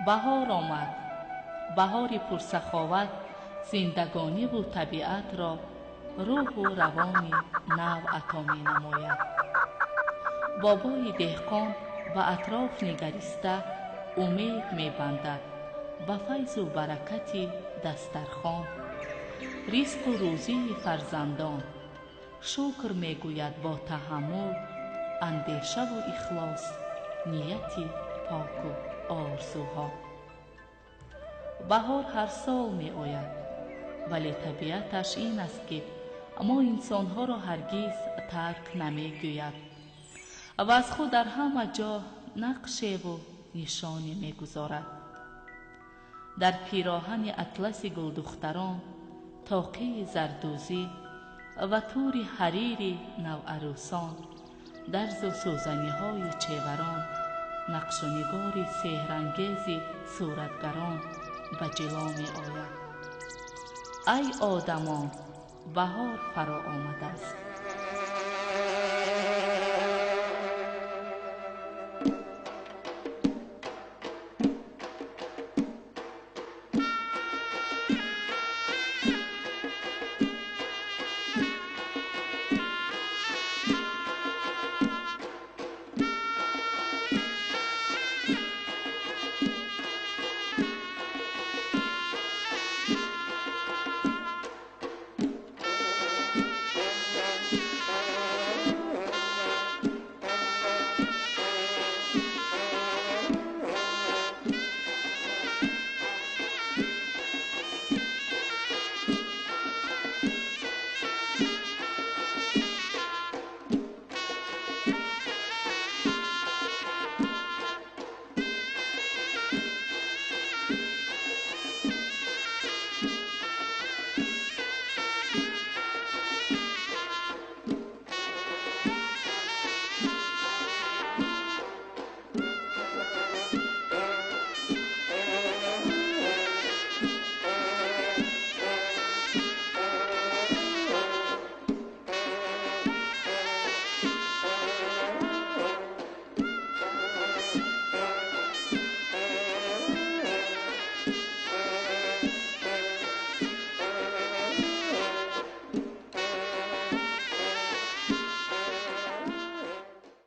بهار آمد، بهاری پرسخاوت زندگانی و طبیعت را روح و روانی نو عطا می نماید. بابای دهقان به اطراف نگریسته امید می بندد به فیض و برکت دسترخوان، رزق و روزی فرزندان. شکر می گوید با تحمل، اندیشه و اخلاص، نیتی پاک و آرزوها. بهار هر سال می آید، ولی طبیعتش این است که ما انسانها را هرگز ترک نمی گوید و از خود در همه جا نقشه و نشانی می گذارد. در پیراهن اطلس گلدختران، طاقه زردوزی و تور حریر نوعروسان، درز و سوزنی های چیوران، نقش و نگار سحرانگیز صورتگران به جلو می آید. ای آدمان، بهار فرا آمده است.